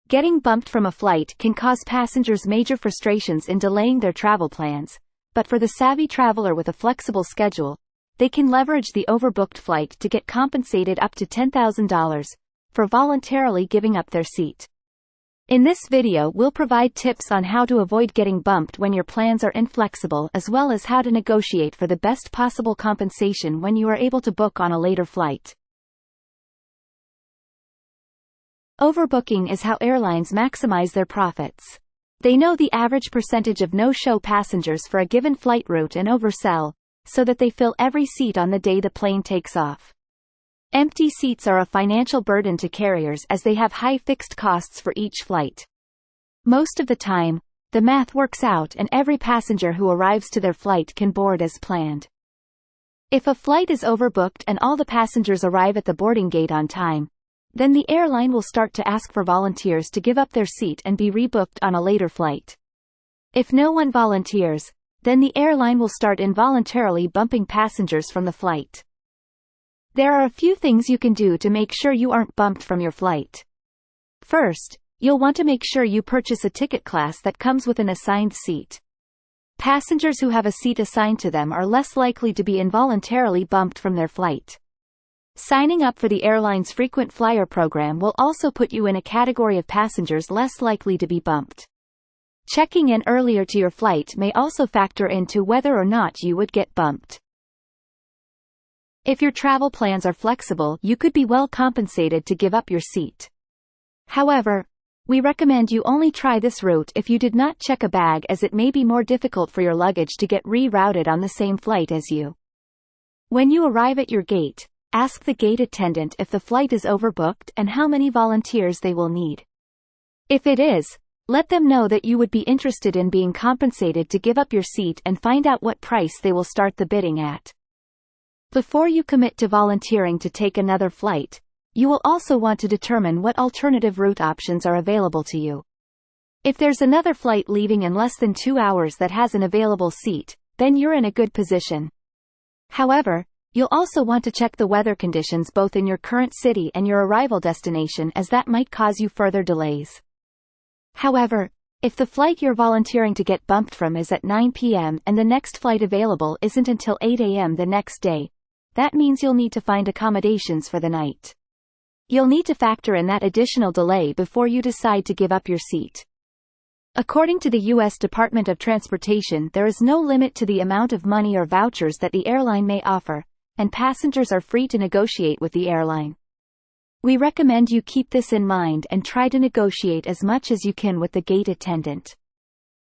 Getting bumped from a flight can cause passengers major frustrations in delaying their travel plans, but for the savvy traveler with a flexible schedule, they can leverage the overbooked flight to get compensated up to $10,000 for voluntarily giving up their seat. In this video we'll provide tips on how to avoid getting bumped when your plans are inflexible, as well as how to negotiate for the best possible compensation when you are able to book on a later flight. Overbooking is how airlines maximize their profits. They know the average percentage of no-show passengers for a given flight route and oversell, so that they fill every seat on the day the plane takes off. Empty seats are a financial burden to carriers as they have high fixed costs for each flight. Most of the time, the math works out and every passenger who arrives to their flight can board as planned. If a flight is overbooked and all the passengers arrive at the boarding gate on time, then the airline will start to ask for volunteers to give up their seat and be rebooked on a later flight. If no one volunteers, then the airline will start involuntarily bumping passengers from the flight. There are a few things you can do to make sure you aren't bumped from your flight. First, you'll want to make sure you purchase a ticket class that comes with an assigned seat. Passengers who have a seat assigned to them are less likely to be involuntarily bumped from their flight. Signing up for the airline's frequent flyer program will also put you in a category of passengers less likely to be bumped. Checking in earlier to your flight may also factor into whether or not you would get bumped. If your travel plans are flexible, you could be well compensated to give up your seat. However, we recommend you only try this route if you did not check a bag, as it may be more difficult for your luggage to get rerouted on the same flight as you. When you arrive at your gate, ask the gate attendant if the flight is overbooked and how many volunteers they will need. If it is, let them know that you would be interested in being compensated to give up your seat and find out what price they will start the bidding at. Before you commit to volunteering to take another flight, you will also want to determine what alternative route options are available to you. If there's another flight leaving in less than 2 hours that has an available seat, then you're in a good position. However, you'll also want to check the weather conditions both in your current city and your arrival destination, as that might cause you further delays. However, if the flight you're volunteering to get bumped from is at 9 p.m. and the next flight available isn't until 8 a.m. the next day, that means you'll need to find accommodations for the night. You'll need to factor in that additional delay before you decide to give up your seat. According to the U.S. Department of Transportation, there is no limit to the amount of money or vouchers that the airline may offer, and passengers are free to negotiate with the airline. We recommend you keep this in mind and try to negotiate as much as you can with the gate attendant.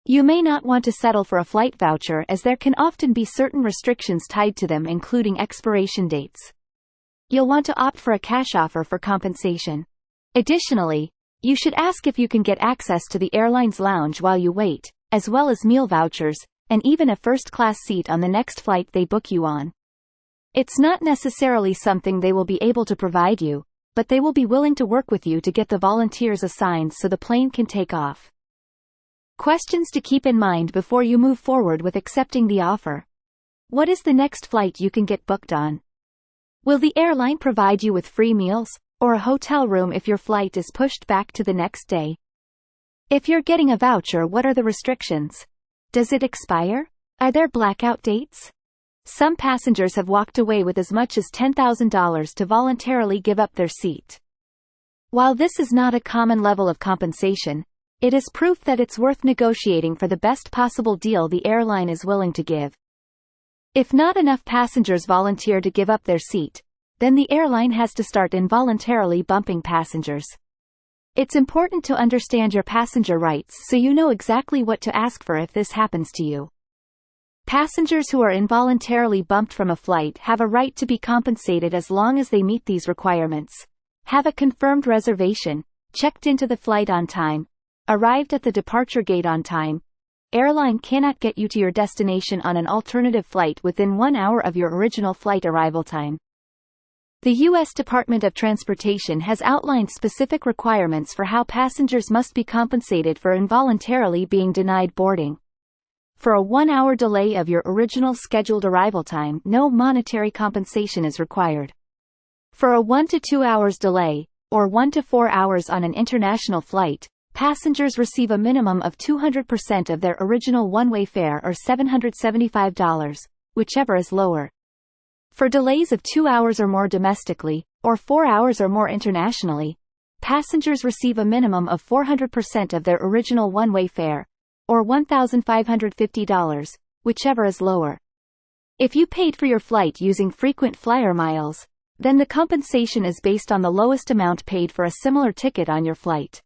You may not want to settle for a flight voucher, as there can often be certain restrictions tied to them, including expiration dates. You'll want to opt for a cash offer for compensation. Additionally, you should ask if you can get access to the airline's lounge while you wait, as well as meal vouchers, and even a first-class seat on the next flight they book you on. It's not necessarily something they will be able to provide you, but they will be willing to work with you to get the volunteers assigned so the plane can take off. Questions to keep in mind before you move forward with accepting the offer. What is the next flight you can get booked on? Will the airline provide you with free meals, or a hotel room if your flight is pushed back to the next day? If you're getting a voucher, what are the restrictions? Does it expire? Are there blackout dates? Some passengers have walked away with as much as $10,000 to voluntarily give up their seat. While this is not a common level of compensation, it is proof that it's worth negotiating for the best possible deal the airline is willing to give. If not enough passengers volunteer to give up their seat, then the airline has to start involuntarily bumping passengers. It's important to understand your passenger rights so you know exactly what to ask for if this happens to you. Passengers who are involuntarily bumped from a flight have a right to be compensated as long as they meet these requirements: have a confirmed reservation, checked into the flight on time, arrived at the departure gate on time, airline cannot get you to your destination on an alternative flight within 1 hour of your original flight arrival time. The U.S. Department of Transportation has outlined specific requirements for how passengers must be compensated for involuntarily being denied boarding. For a 1-hour delay of your original scheduled arrival time, no monetary compensation is required. For a 1 to 2 hours delay, or 1 to 4 hours on an international flight, passengers receive a minimum of 200% of their original one-way fare or $775, whichever is lower. For delays of 2 hours or more domestically, or 4 hours or more internationally, passengers receive a minimum of 400% of their original one-way fare, or $1,550, whichever is lower. If you paid for your flight using frequent flyer miles, then the compensation is based on the lowest amount paid for a similar ticket on your flight.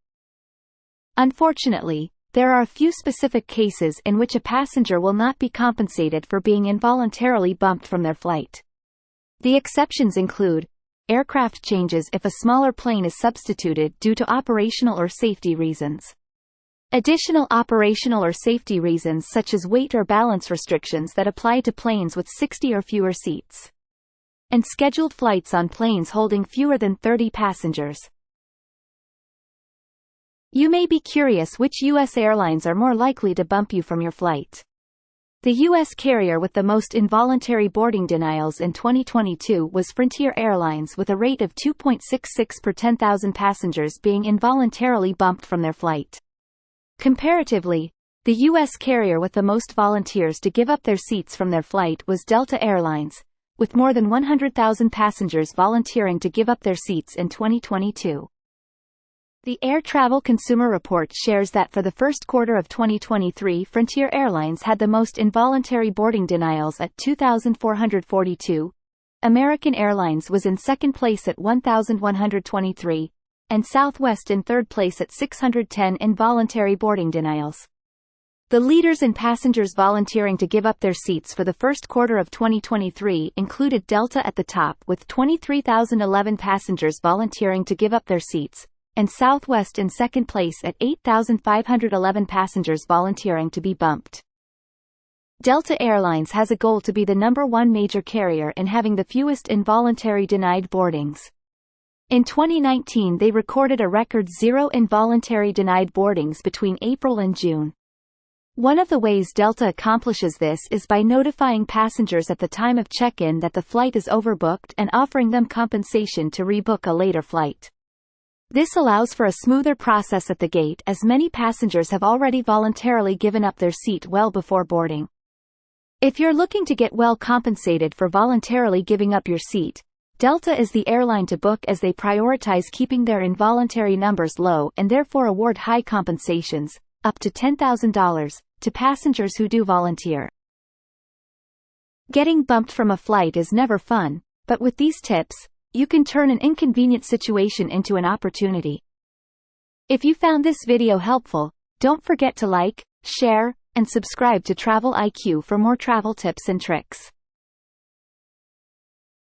Unfortunately, there are a few specific cases in which a passenger will not be compensated for being involuntarily bumped from their flight. The exceptions include aircraft changes if a smaller plane is substituted due to operational or safety reasons. Additional operational or safety reasons such as weight or balance restrictions that apply to planes with 60 or fewer seats. And scheduled flights on planes holding fewer than 30 passengers. You may be curious which U.S. airlines are more likely to bump you from your flight. The U.S. carrier with the most involuntary boarding denials in 2022 was Frontier Airlines, with a rate of 2.66 per 10,000 passengers being involuntarily bumped from their flight. Comparatively, the U.S. carrier with the most volunteers to give up their seats from their flight was Delta Airlines, with more than 100,000 passengers volunteering to give up their seats in 2022. The Air Travel Consumer Report shares that for the first quarter of 2023, Frontier Airlines had the most involuntary boarding denials at 2,442, American Airlines was in second place at 1,123, and Southwest in third place at 610 involuntary boarding denials. The leaders in passengers volunteering to give up their seats for the first quarter of 2023 included Delta at the top with 23,011 passengers volunteering to give up their seats, and Southwest in second place at 8,511 passengers volunteering to be bumped. Delta Airlines has a goal to be the #1 major carrier in having the fewest involuntary denied boardings. In 2019 they recorded a record 0 involuntary denied boardings between April and June. One of the ways Delta accomplishes this is by notifying passengers at the time of check-in that the flight is overbooked and offering them compensation to rebook a later flight. This allows for a smoother process at the gate, as many passengers have already voluntarily given up their seat well before boarding. If you're looking to get well compensated for voluntarily giving up your seat, Delta is the airline to book, as they prioritize keeping their involuntary numbers low and therefore award high compensations, up to $10,000, to passengers who do volunteer. Getting bumped from a flight is never fun, but with these tips, you can turn an inconvenient situation into an opportunity. If you found this video helpful, don't forget to like, share, and subscribe to Travel IQ for more travel tips and tricks.